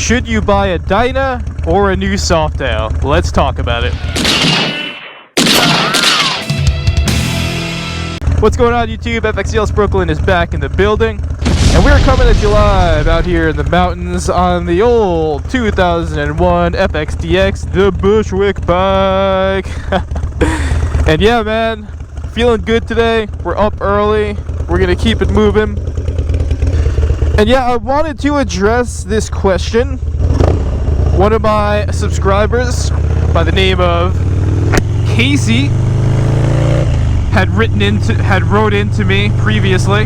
Should you buy a Dyna or a new Softail? Let's talk about it. What's going on, YouTube? FXCLS Brooklyn is back in the building, and we're coming at you live out here in the mountains on the old 2001 FXDX, the Bushwick bike. And yeah, man, feeling good today. We're up early. We're gonna keep it moving. And yeah, I wanted to address this question. One of my subscribers by the name of Casey had wrote into me previously.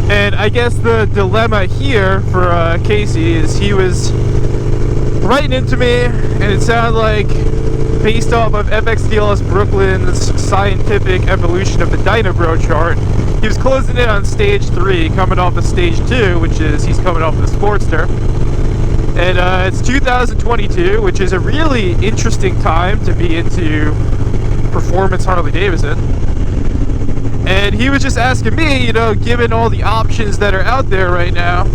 And I guess the dilemma here for Casey is he was writing into me, and it sounded like, based off of FXDLS Brooklyn's scientific evolution of the Dynabro chart, he was closing in on stage 3, coming off of stage 2, which is he's coming off of the Sportster. And it's 2022, which is a really interesting time to be into performance Harley-Davidson. And he was just asking me, you know, given all the options that are out there right now,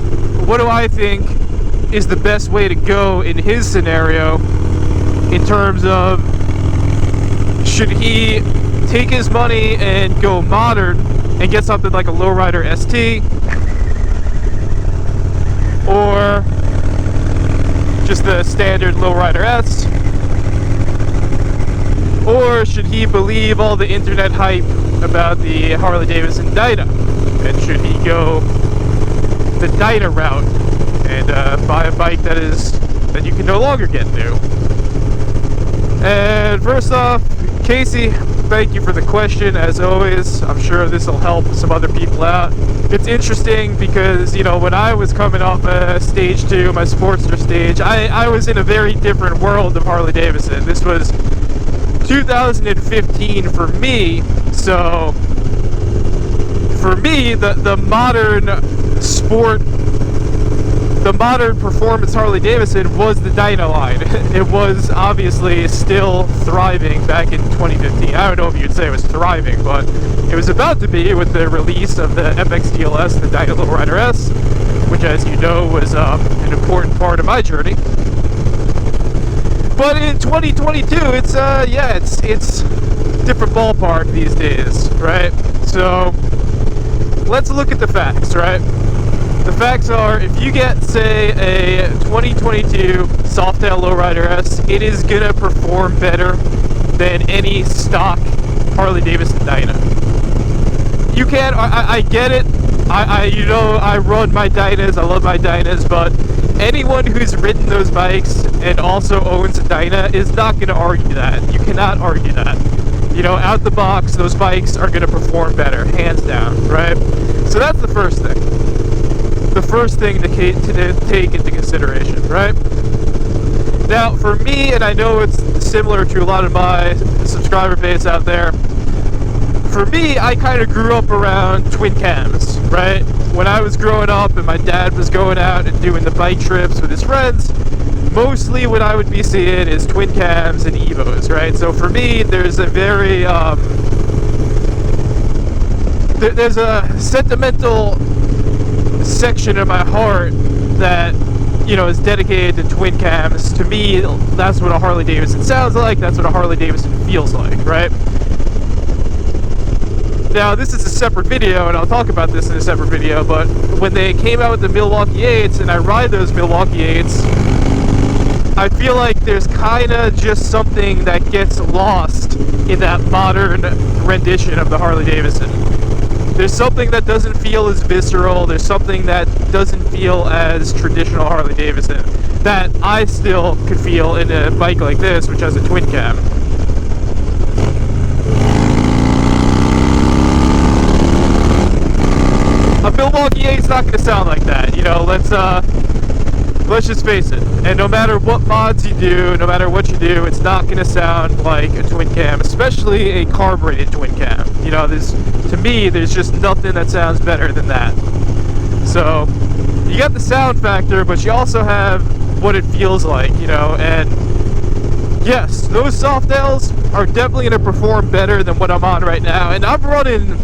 what do I think is the best way to go in his scenario in terms of, should he take his money and go modern and get something like a Lowrider ST, or just the standard Lowrider S, or should he believe all the internet hype about the Harley-Davidson Dyna, and should he go the Dyna route and buy a bike that you can no longer get new? And first off, Casey, thank you for the question, as always. I'm sure this will help some other people out. It's interesting because, you know, when I was coming off stage 2, my Sportster stage, I was in a very different world of Harley-Davidson. This was 2015 for me, so for me, the modern sport, the modern performance Harley-Davidson was the Dyna line. It was obviously still thriving back in 2015. I don't know if you'd say it was thriving, but it was about to be with the release of the FXDLS, the Dyna Lowrider S, which, as you know, was an important part of my journey. But in 2022, it's different ballpark these days, right? So let's look at the facts, right? The facts are, if you get, say, a 2022 Softail Lowrider S, it is gonna perform better than any stock Harley-Davidson Dyna. You can, I get it. I run my Dynas, I love my Dynas, but anyone who's ridden those bikes and also owns a Dyna is not gonna argue that. You cannot argue that. You know, out the box, those bikes are gonna perform better, hands down, right? So that's the first thing. The first thing to take into consideration, right? Now, for me, and I know it's similar to a lot of my subscriber base out there, for me, I kind of grew up around twin cams, right? When I was growing up and my dad was going out and doing the bike trips with his friends, mostly what I would be seeing is twin cams and Evos, right? So for me, there's a very, there's a sentimental section of my heart that, you know, is dedicated to twin cams. To me, that's what a Harley-Davidson sounds like, that's what a Harley-Davidson feels like, right? Now, this is a separate video, and I'll talk about this in a separate video, but when they came out with the Milwaukee 8s, and I ride those Milwaukee 8s, I feel like there's kind of just something that gets lost in that modern rendition of the Harley-Davidson. There's something that doesn't feel as visceral, there's something that doesn't feel as traditional Harley-Davidson that I still could feel in a bike like this, which has a twin cam. A Milwaukee 8's not going to sound like that, you know, let's just face it. And no matter what mods you do, no matter what you do, it's not going to sound like a twin cam, especially a carbureted twin cam. You know, to me, there's just nothing that sounds better than that. So, you got the sound factor, but you also have what it feels like, you know, and yes, those Softails are definitely going to perform better than what I'm on right now, and I'm running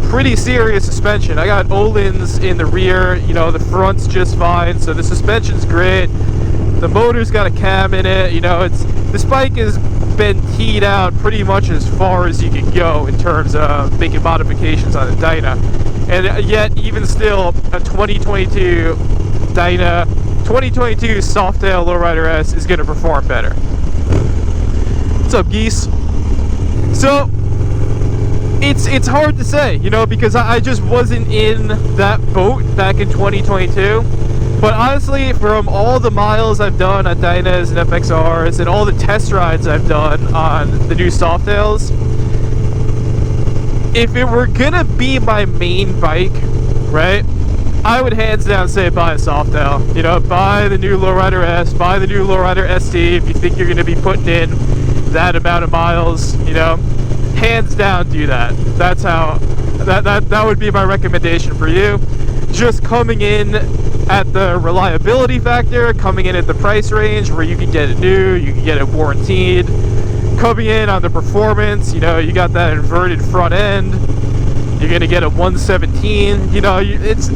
pretty serious suspension. I got Öhlins in the rear, you know, the front's just fine, so the suspension's great. The motor's got a cam in it, you know, this bike has been teed out pretty much as far as you can go in terms of making modifications on a Dyna. And yet, even still, a 2022 Dyna, 2022 Softail Lowrider S is going to perform better. What's up, geese? So, it's hard to say, you know, because I just wasn't in that boat back in 2022. But honestly, from all the miles I've done on Dynas and FXRs and all the test rides I've done on the new Softails, if it were gonna be my main bike, right, I would hands down say buy a Softail. You know, buy the new Lowrider S, buy the new Lowrider ST if you think you're gonna be putting in that amount of miles, you know. Hands down do that. That's how, that would be my recommendation for you. Just coming in at the reliability factor, coming in at the price range where you can get it new, you can get it warranted, coming in on the performance, you know, you got that inverted front end, you're gonna get a 117, you know, it's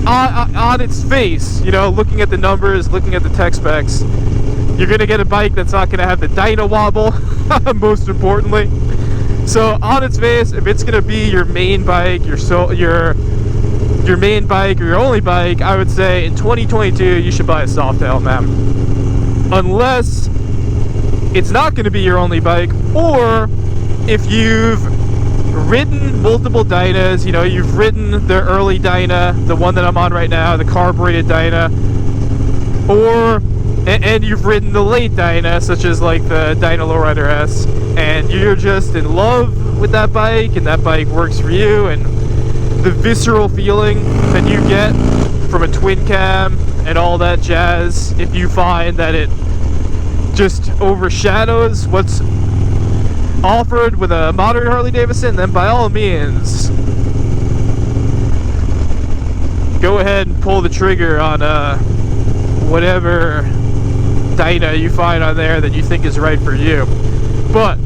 on its face, you know, looking at the numbers, looking at the tech specs, you're gonna get a bike that's not gonna have the Dyna wobble, most importantly. So on its face, if it's gonna be your main bike, your main bike or your only bike, I would say in 2022 you should buy a Softail, man. Unless it's not going to be your only bike, or if you've ridden multiple Dynas, you know, you've ridden the early Dyna, the one that I'm on right now, the carbureted Dyna, and you've ridden the late Dyna, such as like the Dyna Lowrider S, and you're just in love with that bike, and that bike works for you, and the visceral feeling that you get from a twin cam and all that jazz, if you find that it just overshadows what's offered with a modern Harley-Davidson, then by all means go ahead and pull the trigger on whatever Dyna you find on there that you think is right for you. But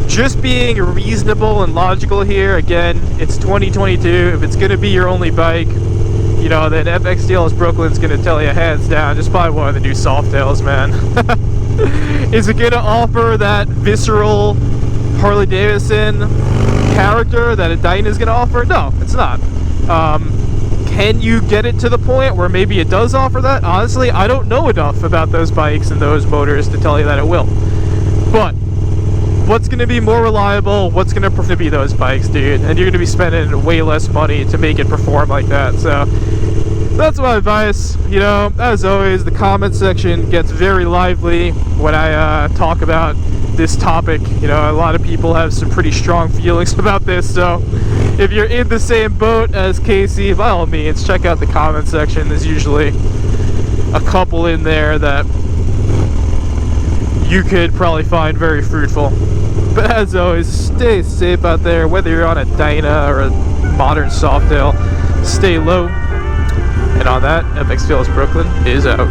just being reasonable and logical here, again, it's 2022. If it's going to be your only bike, you know, then FX Deals Brooklyn's going to tell you hands down, just buy one of the new Softails, man. Is it going to offer that visceral Harley-Davidson character that a Dyna is going to offer? No, it's not. Can you get it to the point where maybe it does offer that? Honestly, I don't know enough about those bikes and those motors to tell you that it will. But what's going to be more reliable, what's going to be those bikes, dude, and you're going to be spending way less money to make it perform like that. So that's my advice. You know, as always, the comment section gets very lively when I talk about this topic. You know, a lot of people have some pretty strong feelings about this, so if you're in the same boat as Casey, by all means, check out the comment section. There's usually a couple in there that you could probably find very fruitful. But as always, stay safe out there, whether you're on a Dyna or a modern Softail. Stay low. And on that, FX Deals Brooklyn is out.